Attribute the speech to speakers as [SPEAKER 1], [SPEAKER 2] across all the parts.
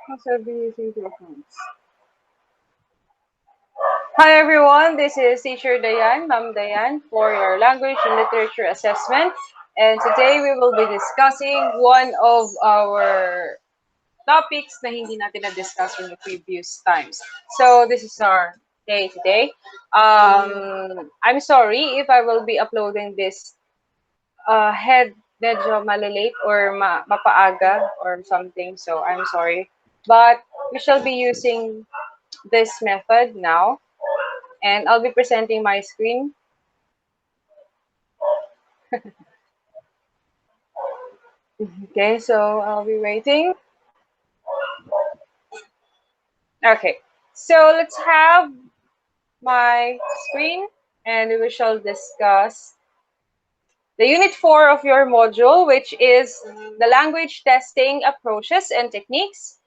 [SPEAKER 1] I'll be using two accounts. Hi everyone, this is Teacher Dayan, Ma'am Dayan, for your language and literature assessment. And today we will be discussing one of our topics na hindi natin na-discuss in the previous times. So this is our day today. I'm sorry if I will be uploading this head medyo malilate or mapaaga or something. So I'm sorry. But we shall be using this method now. And I'll be presenting my screen. Okay, so I'll be waiting. Okay, so let's have my screen and we shall discuss the unit 4 of your module, which is the language testing approaches and techniques.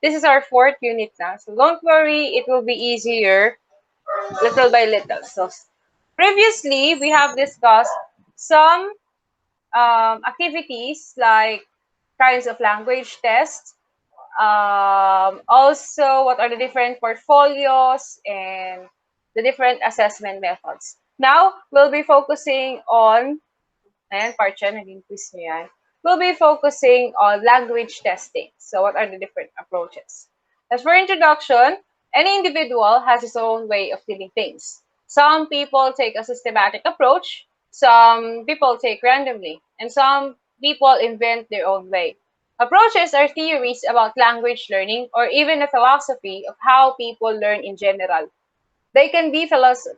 [SPEAKER 1] This is our fourth unit now, so don't worry, it will be easier little by little. So previously, we have discussed some activities like kinds of language tests, also what are the different portfolios and the different assessment methods. Now, we'll be focusing on, ayan, part siya, naging quiz niyo yan. We'll be focusing on language testing. So what are the different approaches? As for introduction, any individual has his own way of doing things. Some people take a systematic approach, some people take randomly, and some people invent their own way. Approaches are theories about language learning or even a philosophy of how people learn in general. They can be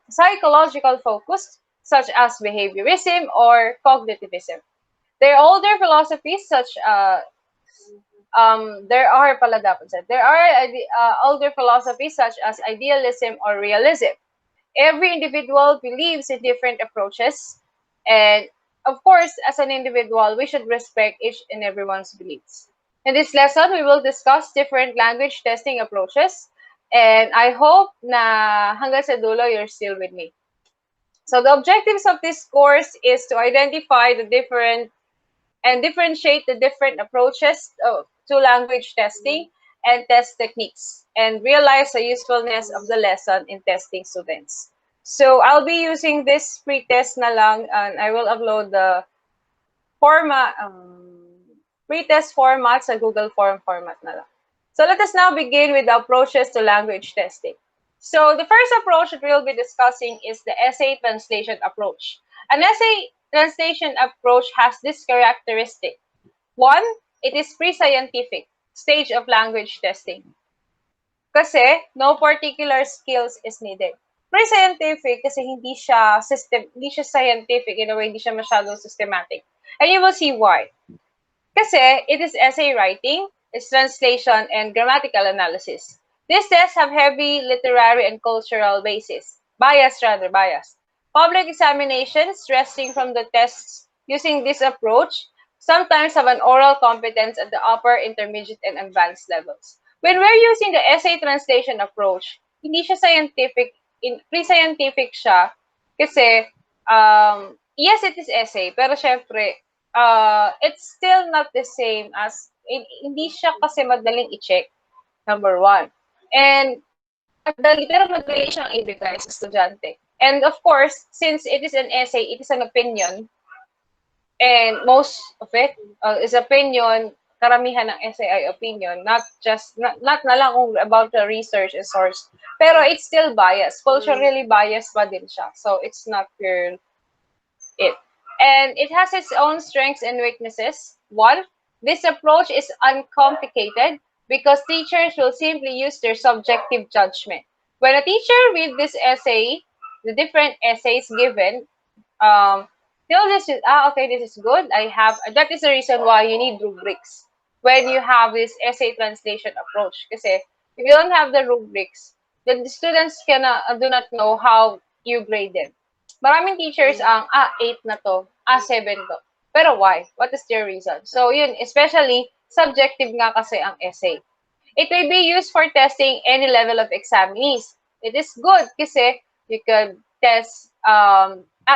[SPEAKER 1] psychological focused, such as behaviorism or cognitivism. There are older philosophies such there are pala dapat said. There are older philosophies such as idealism or realism. Every individual believes in different approaches, and of course, as an individual, we should respect each and everyone's beliefs. In this lesson, we will discuss different language testing approaches, and I hope na hanggang sa dulo you're still with me. So the objectives of this course is to identify the different and differentiate the different approaches to language testing and test techniques and realize the usefulness of the lesson in testing students. So I'll be using this pre-test na lang and I will upload the format, pre-test format sa Google Form format na lang. So let us now begin with the approaches to language testing. So the first approach that we'll be discussing is the essay translation approach. An essay translation approach has this characteristic. One, it is pre-scientific stage of language testing. Kasi no particular skills is needed. Pre-scientific kasi hindi siya scientific in a way, hindi siya masyadong systematic. And you will see why. Kasi it is essay writing, it's translation, and grammatical analysis. These tests have heavy literary and cultural bias. Public examinations resting from the tests using this approach sometimes have an oral competence at the upper, intermediate, and advanced levels. When we're using the essay translation approach, hindi siya scientific, pre-scientific siya kasi yes, it is essay, pero syempre, it's still not the same as, hindi siya kasi madaling i-check, number one. And pero madali siyang ibigay sa estudyante. And of course, since it is an essay, it is an opinion, and most of it is opinion, karamihan ng essay ay opinion, not na lang kung about the research and source. Pero it's still biased, culturally biased pa din siya. So it's not pure it. And it has its own strengths and weaknesses. One, this approach is uncomplicated because teachers will simply use their subjective judgment. When a teacher reads this essay, the different essays given, they'll just, okay, this is good. That is the reason why you need rubrics when you have this essay translation approach. Kasi if you don't have the rubrics, then the students do not know how you grade them. Maraming teachers ang, 8 na to, 7 to. Pero why? What is their reason? So yun, especially, subjective nga kasi ang essay. It may be used for testing any level of examinees. It is good kasi you can test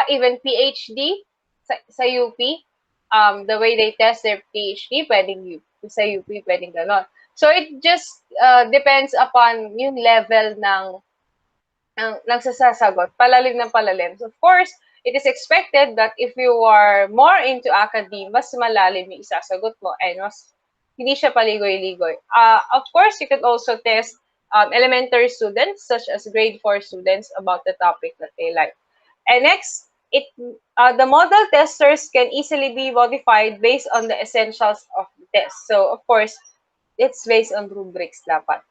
[SPEAKER 1] even PhD sa UP. The way they test their PhD, sa UP, pwedeng ganon. So, it just depends upon yung level ng sasagot, palalim ng palalim. So, of course, it is expected that if you are more into academe, mas malalim yung isasagot mo and mas hindi siya paligoy-ligoy. Of course, you could also test elementary students, such as grade 4 students, about the topic that they like. And next, the model testers can easily be modified based on the essentials of the test. So, of course, it's based on rubrics dapat.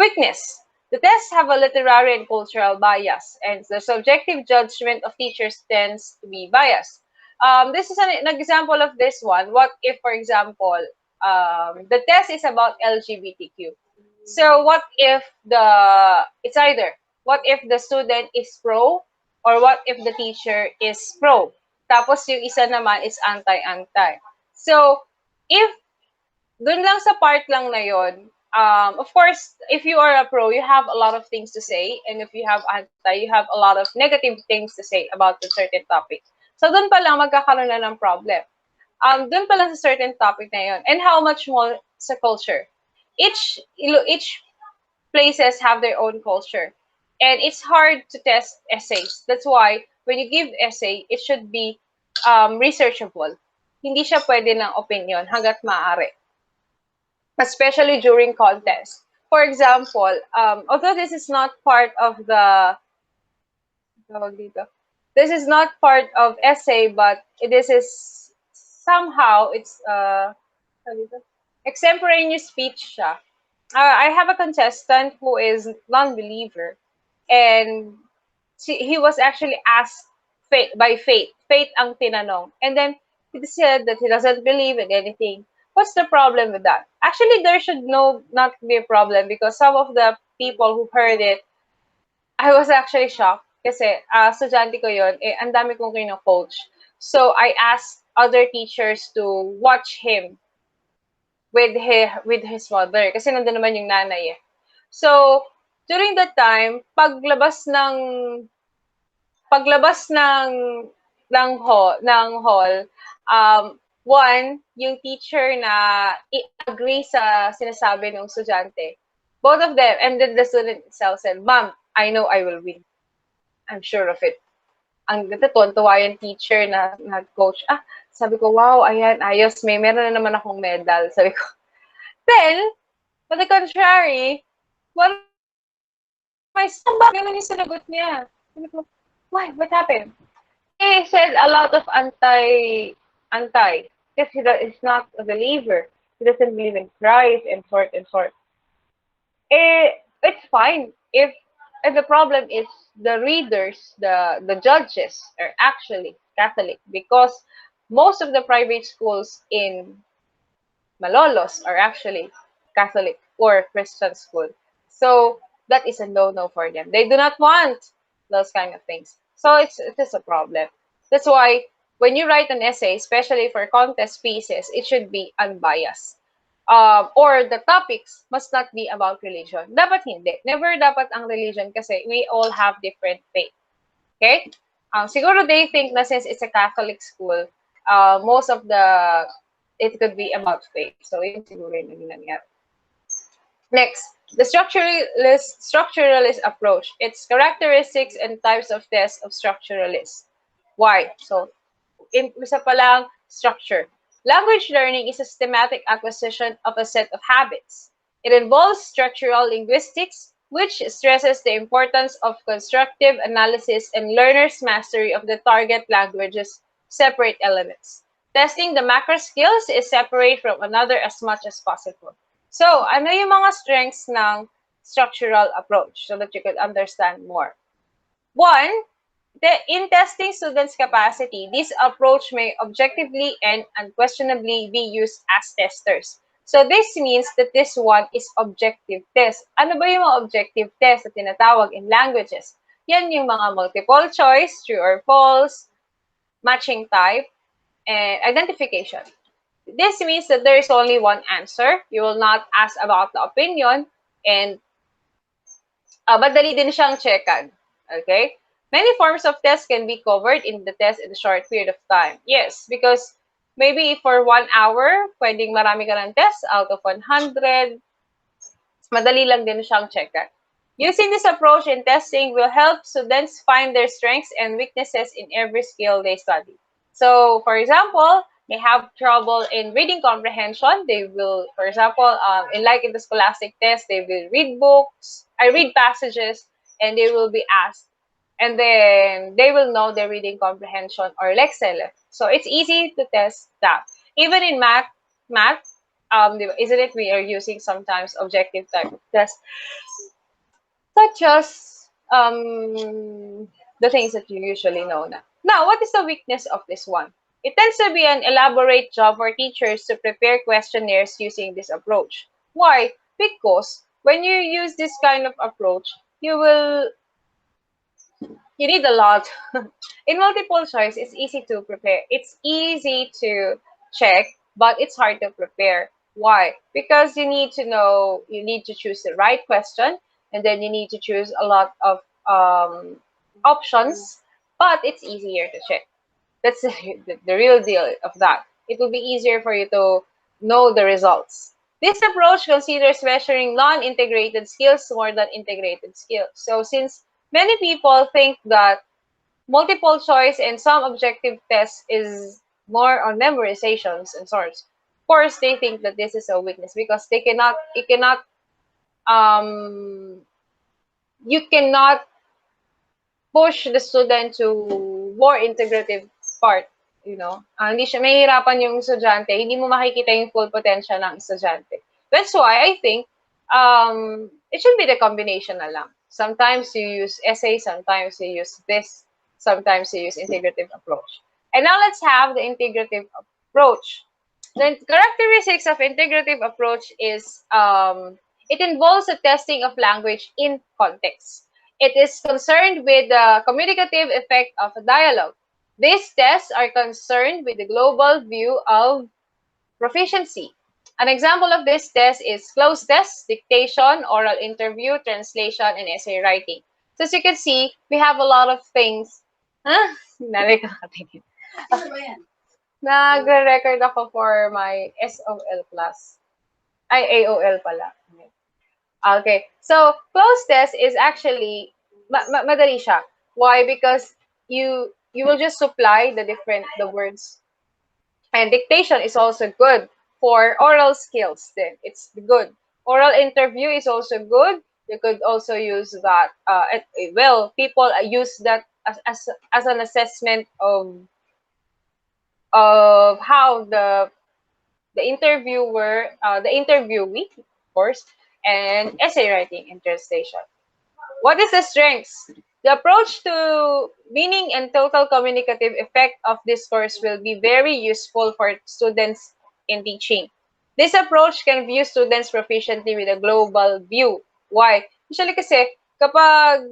[SPEAKER 1] Weakness. The tests have a literary and cultural bias, and the subjective judgment of teachers tends to be biased. This is an example of this one. What if, for example, the test is about LGBTQ? So what if it's either what if the student is pro or what if the teacher is pro? Tapos yung isa naman is anti-anti. So if dun lang sa part lang na yon, of course, if you are a pro, you have a lot of things to say, and if you have anti, you have a lot of negative things to say about the certain topic. So dun pa lang magkakaroon na ng problem. Dun pa lang sa certain topic na yon, and how much more sa culture. Each places have their own culture, and it's hard to test essays. That's why when you give essay, it should be researchable. Hindi siya pwede ng opinion hanggat maaari, especially during contests. For example, although this is not part of this is not part of essay, but this is somehow it's extemporaneous speech siya. I have a contestant who is non-believer, and he was actually asked by Faith. Faith ang tinanong. And then he said that he doesn't believe in anything. What's the problem with that? Actually, there should not be a problem because some of the people who heard it, I was actually shocked. Kasi estudyante ko yun, ang dami kong kino-coach. So I asked other teachers to watch him with his mother. Kasi nandun naman yung nanay eh. So, during that time, paglabas ng hall, one, yung teacher na i-agree sa sinasabi ng estudyante. Both of them, and then the student itself said, "Ma'am, I know I will win. I'm sure of it." Ang ganda, tuwan-tuwa yung teacher na coach. Sabi ko, wow, ayan, ayos, meron na naman akong medal. Sabi ko. Then, on the contrary, one of my students, ganun yung sinagot niya. Sabi ko, why? What happened? He said a lot of anti, because he is not a believer. He doesn't believe in Christ and sort and sort. It's fine if the problem is the readers, the judges are actually Catholic, because most of the private schools in Malolos are actually Catholic or Christian school. So that is a no-no for them. They do not want those kind of things. So it is a problem. That's why when you write an essay, especially for contest pieces, it should be unbiased. Or the topics must not be about religion. Dapat hindi. Never dapat ang religion kasi we all have different faith. Okay? Siguro they think na since it's a Catholic school, most of it could be about faith. So, yun siguro yung nangyari. Next, the structuralist approach. Its characteristics and types of tests of structuralists. Why? So, isa pa lang, structure. Language learning is a systematic acquisition of a set of habits. It involves structural linguistics, which stresses the importance of constructive analysis and learners' mastery of the target language's separate elements. Testing the macro skills is separate from another as much as possible. So, ano yung mga strengths ng structural approach so that you could understand more? One, in testing students' capacity, this approach may objectively and unquestionably be used as testers. So this means that this one is objective test. Ano ba yung mga objective test na tinatawag in languages? Yan yung mga multiple choice, true or false, matching type, and identification. This means that there is only one answer. You will not ask about the opinion, and madali din siyang checkan. Okay? Many forms of tests can be covered in the test in a short period of time. Yes, because maybe for 1 hour, pwedeng marami ka ng test out of 100. Madali lang din siyang checkan. Using this approach in testing will help students find their strengths and weaknesses in every skill they study. So, for example, they have trouble in reading comprehension. They will, for example, in the scholastic test, they will read books, I read passages, and they will be asked, and then they will know their reading comprehension or Lexile. So it's easy to test that. Even in math, isn't it? We are using sometimes objective type of test, such as the things that you usually know now. Now, what is the weakness of this one? It tends to be an elaborate job for teachers to prepare questionnaires using this approach. Why? Because when you use this kind of approach, you need a lot. In multiple choice, it's easy to prepare. It's easy to check, but it's hard to prepare. Why? Because you need to choose the right question, and then you need to choose a lot of options, but it's easier to check. That's the real deal of that. It will be easier for you to know the results. This approach considers measuring non-integrated skills more than integrated skills. So since many people think that multiple choice and some objective tests is more on memorizations and sorts, of course they think that this is a weakness because um you cannot push the student to more integrative part, hindi siya mahihirapan yung estudyante, hindi mo makikita yung full potential ng estudyante. That's why I think it should be the combination na lang. Sometimes you use essay, sometimes you use this, sometimes you use integrative approach. And now let's have the integrative approach. The characteristics of integrative approach is it involves the testing of language in context. It is concerned with the communicative effect of a dialogue. These tests are concerned with the global view of proficiency. An example of this test is cloze test, dictation, oral interview, translation, and essay writing. So as you can see, we have a lot of things. Huh? Nalika. Nagre-record ako for my SOL class. Ay, AOL pala. Okay. So, cloze test is actually madali siya. Why? Because you will just supply the words. And dictation is also good for oral skills then. It's good. Oral interview is also good. You could also use that people use that as an assessment of how the interviewee, of course, and essay writing and translation. What is the strengths? The approach to meaning and total communicative effect of this course will be very useful for students in teaching. This approach can view students proficiently with a global view. Why? Usually kasi, kapag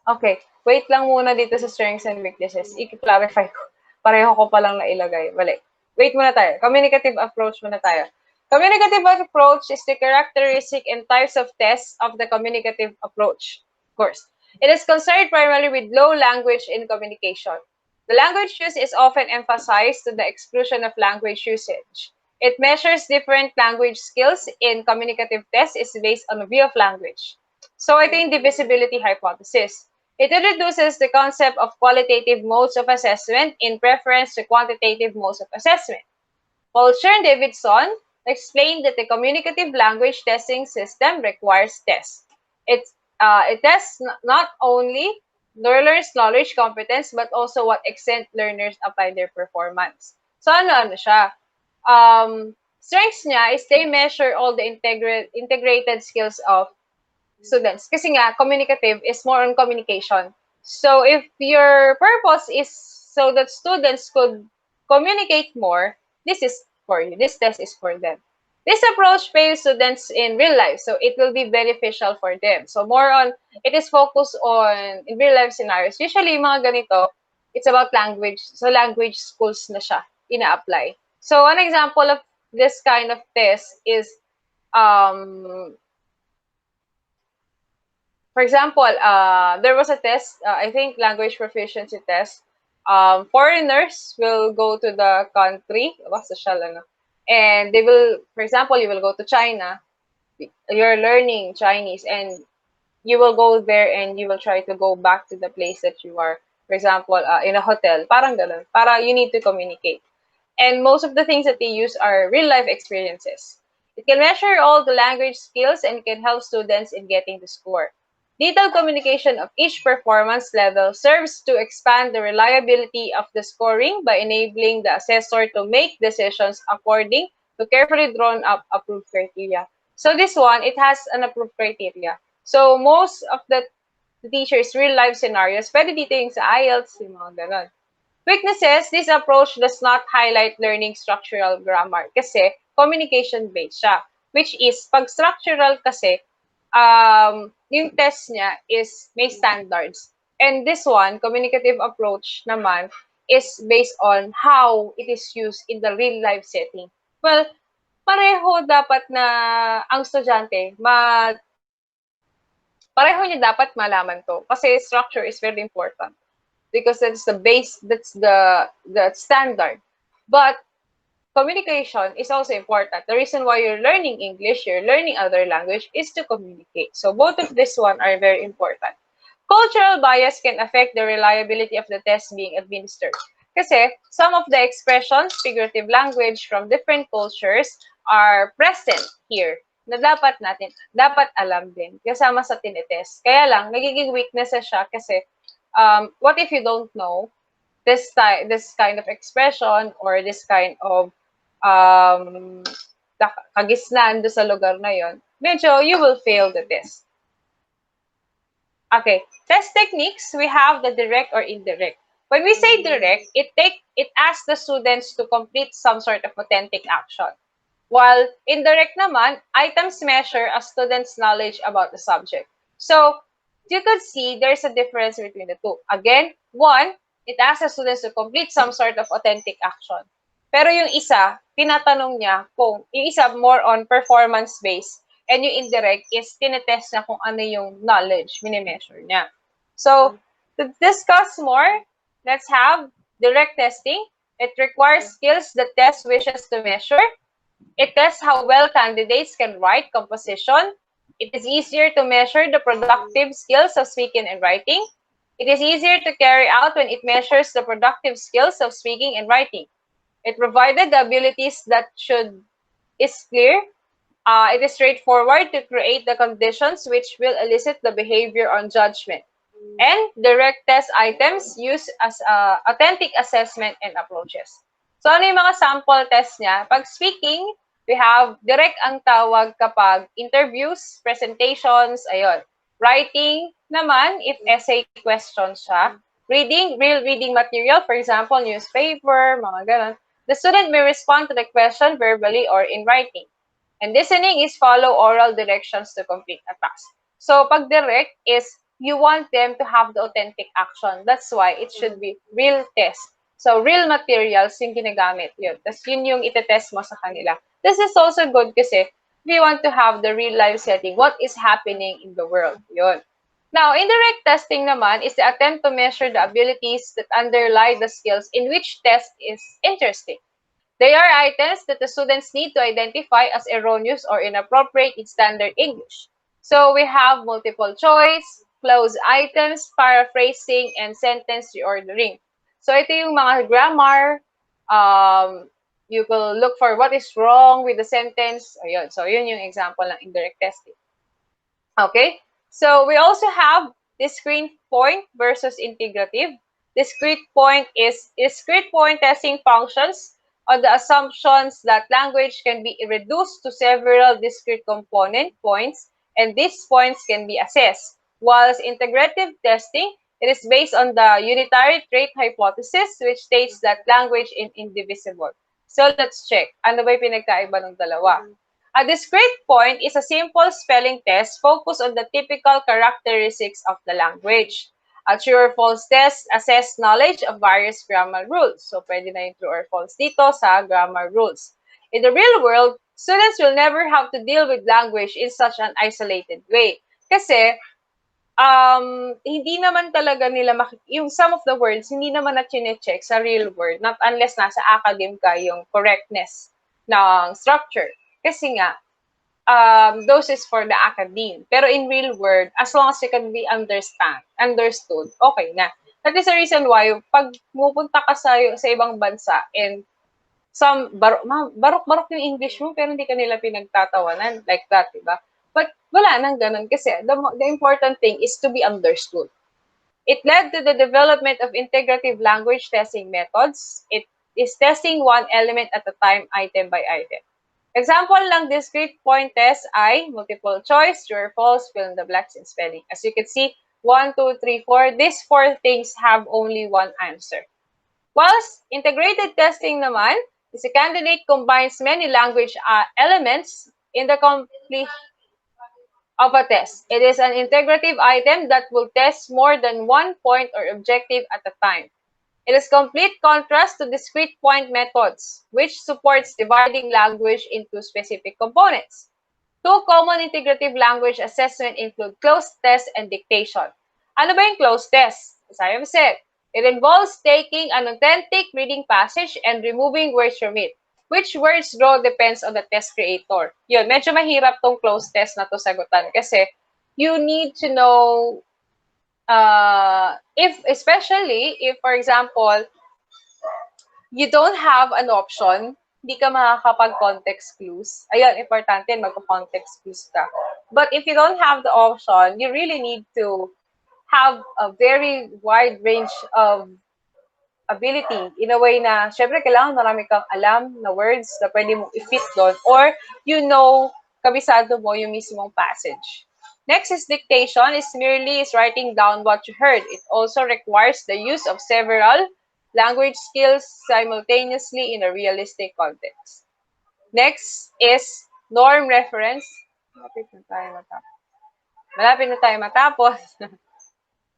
[SPEAKER 1] okay, wait lang muna dito sa strengths and weaknesses. I-clarify ko. Pareho ko palang nailagay. Balik. Wait muna tayo. Communicative approach muna tayo. Communicative approach is the characteristic and types of tests of the communicative approach. Of course. It is concerned primarily with low language in communication. The language use is often emphasized to the exclusion of language usage. It measures different language skills in communicative tests is based on a view of language. So ito yung divisibility hypothesis. It introduces the concept of qualitative modes of assessment in preference to quantitative modes of assessment. Polcher and Davidson explained that the communicative language testing system requires tests. It tests not only learners' knowledge, competence, but also what extent learners apply their performance. So ano siya? Strengths niya is they measure all the integrated skills of students. Kasi nga, communicative is more on communication. So if your purpose is so that students could communicate more, this is for you. This test is for them. This approach pays students in real life, so it will be beneficial for them. So it is focused on in real life scenarios. Usually, mga ganito, it's about language. So language schools na siya, ina-apply. So an example of this kind of test is For example, there was a test, I think language proficiency test. Foreigners will go to the country, basta siya lang, no? And they will, for example, you will go to China, you're learning Chinese, and you will go there and you will try to go back to the place that you are. For example, in a hotel, parang ganun. Para you need to communicate. And most of the things that they use are real life experiences. It can measure all the language skills and can help students in getting the score. Detailed communication of each performance level serves to expand the reliability of the scoring by enabling the assessor to make decisions according to carefully drawn up approved criteria. So this one, it has an approved criteria. So most of the teachers' real life scenarios, pwede dito yung sa IELTS, yung mga ganon. Weaknesses, this approach does not highlight learning structural grammar kasi communication-based siya. Which is, pag structural kasi, yung test niya is may standards. And this one, communicative approach naman, is based on how it is used in the real life setting. Well, pareho dapat na ang estudyante, pareho niya dapat malaman to kasi structure is very important because that's the base, that's the standard. But communication is also important. The reason why you're learning English, you're learning other language is to communicate. So both of this one are very important. Cultural bias can affect the reliability of the test being administered. Kasi some of the expressions, figurative language from different cultures are present here na dapat alam din kasama sa tinetest. Kaya lang, nagiging weaknesses siya kasi what if you don't know this kind of expression or this kind of um, kagisnan do sa lugar na yon, medyo you will fail the test. Okay, test techniques, we have the direct or indirect. When we say direct, it asks the students to complete some sort of authentic action. While indirect naman, items measure a student's knowledge about the subject. So, you could see there's a difference between the two. Again, one, it asks the students to complete some sort of authentic action. Pero yung isa, tinatanong niya kung, yung isa more on performance-based, and yung indirect is tinetest niya kung ano yung knowledge, minimeasure niya. So, to discuss more, let's have direct testing. It requires skills the test wishes to measure. It tests how well candidates can write composition. It is easier to measure the productive skills of speaking and writing. It is easier to carry out when it measures the productive skills of speaking and writing. It provided the abilities that is clear. It is straightforward to create the conditions which will elicit the behavior on judgment. And direct test items used as authentic assessment and approaches. So ano yung mga sample test niya? Pag speaking, we have direct ang tawag kapag interviews, presentations, ayun. Writing naman, if essay questions siya. Reading, real reading material, for example, newspaper, mga ganun. The student may respond to the question verbally or in writing. And listening is follow oral directions to complete a task. So pag direct is you want them to have the authentic action. That's why it should be real test. So real materials yung ginagamit yun. Tapos yun yung itetest mo sa kanila. This is also good kasi we want to have the real life setting. What is happening in the world? Yun. Now, indirect testing naman is the attempt to measure the abilities that underlie the skills in which test is interesting. They are items that the students need to identify as erroneous or inappropriate in standard English. So we have multiple choice, close items, paraphrasing, and sentence reordering. So ito yung mga grammar. You will look for what is wrong with the sentence. Ayun. So yun yung example ng indirect testing. Okay? So we also have discrete point versus integrative. Discrete point testing functions on the assumptions that language can be reduced to several discrete component points, and these points can be assessed. Whilst integrative testing, it is based on the unitary trait hypothesis, which states that language is indivisible. So let's check. Ano ba yung pinagkaiba ng dalawa? A discrete point is a simple spelling test focused on the typical characteristics of the language. A true or false test assess knowledge of various grammar rules. So, pwede na yung true or false dito sa grammar rules. In the real world, students will never have to deal with language in such an isolated way. Kasi, hindi naman talaga nila yung some of the words, hindi naman na chine-check sa real world, not unless nasa academe ka yung correctness ng structure. Kasi nga, those is for the academe. Pero in real world, as long as it can be understood, okay na. That is the reason why, pag pupunta ka sa ibang bansa and barok-barok yung English mo, pero hindi ka nila pinagtatawanan, like that, diba? But wala nang ganun kasi the important thing is to be understood. It led to the development of integrative language testing methods. It is testing one element at a time, item by item. Example lang, discrete point test ay multiple choice, true or false, fill in the blanks in spelling. As you can see, 1, 2, 3, 4, these 4 things have only one answer. Whilst integrated testing naman is a candidate combines many language elements in the complete of a test. It is an integrative item that will test more than one point or objective at a time. It is complete contrast to discrete point methods, which supports dividing language into specific components. Two common integrative language assessment include closed test and dictation. Ano ba yung closed test? As I have said, it involves taking an authentic reading passage and removing words from it. Which words draw depends on the test creator. Yun, medyo mahirap tong closed test na to sagutan kasi you need to know especially if, for example, you don't have an option, hindi ka makakapag-context clues. Ayun, importante, magpa-context clues ka. But if you don't have the option, you really need to have a very wide range of ability in a way na, syempre, kailangan marami kang alam na words na pwede mong i-fit doon or kabisado mo yung mismong passage. Next is dictation. Is merely writing down what you heard. It also requires the use of several language skills simultaneously in a realistic context. Next is norm reference. Malapit na tayo matapos.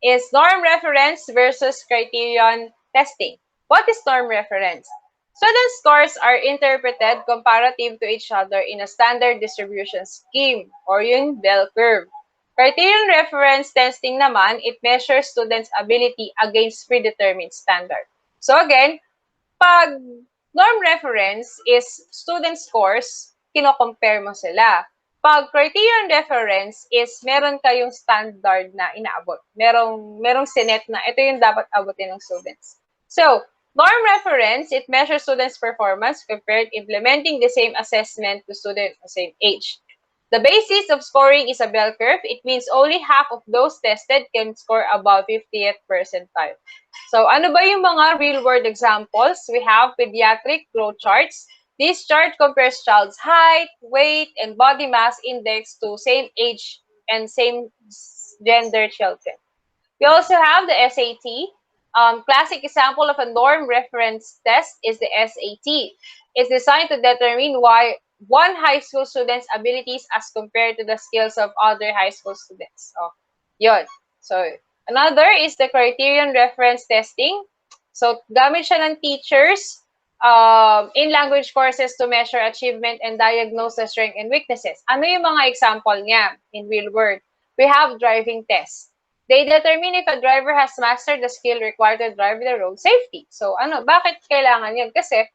[SPEAKER 1] Is norm reference versus criterion testing. What is norm reference? Student scores are interpreted comparative to each other in a standard distribution scheme or yung bell curve. Criterion reference testing naman, it measures students' ability against predetermined standard. So again, pag norm reference is student scores, kino-compare mo sila. Pag criterion reference is meron kayong standard na inaabot. Merong sinet na ito yung dapat abutin ng students. So, norm reference, it measures students' performance compared implementing the same assessment to students of the same age. The basis of scoring is a bell curve. It means only half of those tested can score above 50th percentile. So, ano ba yung mga real-world examples? We have pediatric growth charts. This chart compares child's height, weight, and body mass index to same age and same gender children. We also have the SAT. Classic example of a norm reference test is the SAT. It's designed to determine why one high school student's abilities as compared to the skills of other high school students. Oh, yun. So, another is the criterion reference testing. So, gamit siya ng teachers in language courses to measure achievement and diagnose the strengths and weaknesses. Ano yung mga example niya in real world? We have driving tests. They determine if a driver has mastered the skill required to drive the road safety. So, bakit kailangan yun? Kasi,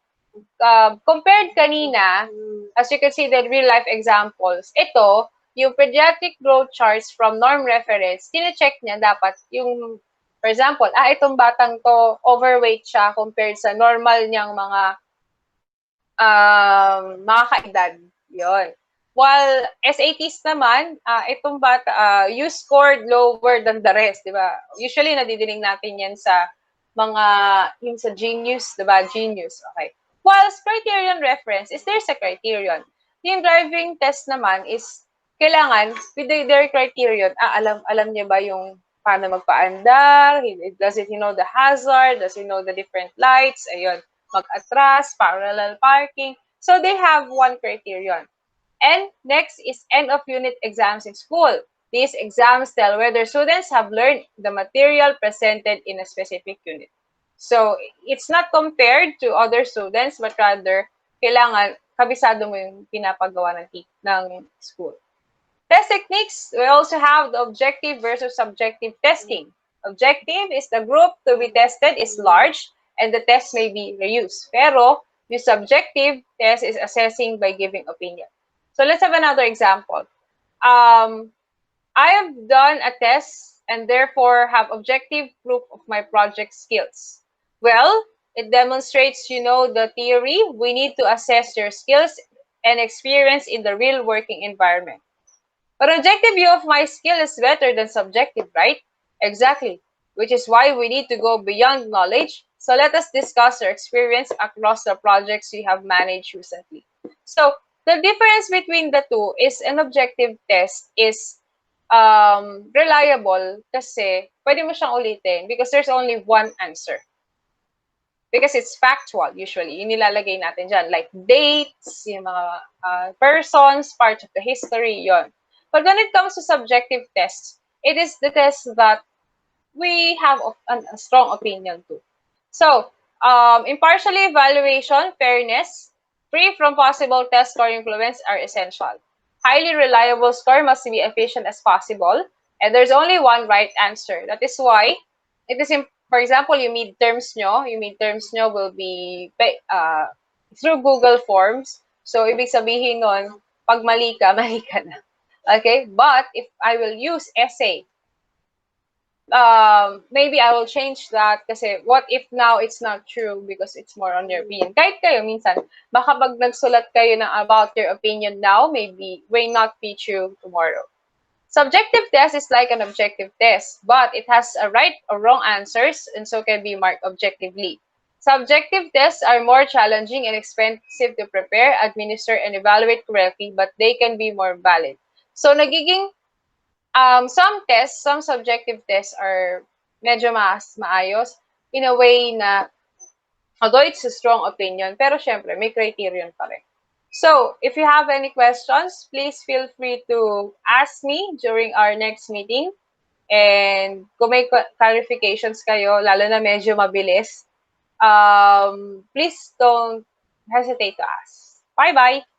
[SPEAKER 1] compared kanina, as you can see the real-life examples, ito, yung pediatric growth charts from norm reference, tine-check niya dapat yung, for example, itong batang to, overweight siya compared sa normal niyang mga kaedad. Yun. While SATs naman, itong bata, you scored lower than the rest, di ba? Usually, nadidinig natin yan sa yung sa Genius, di ba? Genius, okay. While criterion reference is there's a criterion. Yung driving test naman is kailangan with their criterion, alam niya ba yung paano magpaandar? Does it know the hazard? Does it know the different lights? Ayun, mag-atras, parallel parking. So they have one criterion. And next is end of unit exams in school. These exams tell whether students have learned the material presented in a specific unit. So, it's not compared to other students, but rather, kailangan kabisado mo yung pinapagawa ng school. Test techniques, we also have the objective versus subjective testing. Objective is the group to be tested is large and the test may be reused. Pero yung subjective test is assessing by giving opinion. So let's have another example. Um, I have done a test and therefore have objective proof of my project skills. Well, it demonstrates you know the theory. We need to assess your skills and experience in the real working environment. But objective view of my skill is better than subjective, right? Exactly. Which is why we need to go beyond knowledge. So let us discuss our experience across the projects we have managed recently. So the difference between the two is an objective test is reliable kasi pwede mo siyang ulitin because there's only one answer. Because it's factual usually. Yung nilalagay natin dyan. Like dates, yung mga persons, parts of the history, yon. But when it comes to subjective tests, it is the test that we have a strong opinion to. So, impartially evaluation, fairness, free from possible test score influence are essential. Highly reliable score must be efficient as possible, and there's only one right answer. That is why it is, for example, yung midterms nyo will be through Google Forms. So, ibig sabihin nun, pag mali ka, mali ka na. Okay? But if I will use essay, maybe I will change that kasi what if now it's not true because it's more on your opinion. Kahit kayo minsan, baka pag nagsulat kayo na about your opinion now, maybe may not be true tomorrow. Subjective test is like an objective test, but it has a right or wrong answers and so can be marked objectively. Subjective tests are more challenging and expensive to prepare, administer, and evaluate correctly, but they can be more valid. So, nagiging some tests, some subjective tests are medyo mas maayos in a way na although it's a strong opinion, pero syempre may criterion pa rin. So, if you have any questions, please feel free to ask me during our next meeting. And kung may clarifications kayo, lalo na medyo mabilis, please don't hesitate to ask. Bye-bye!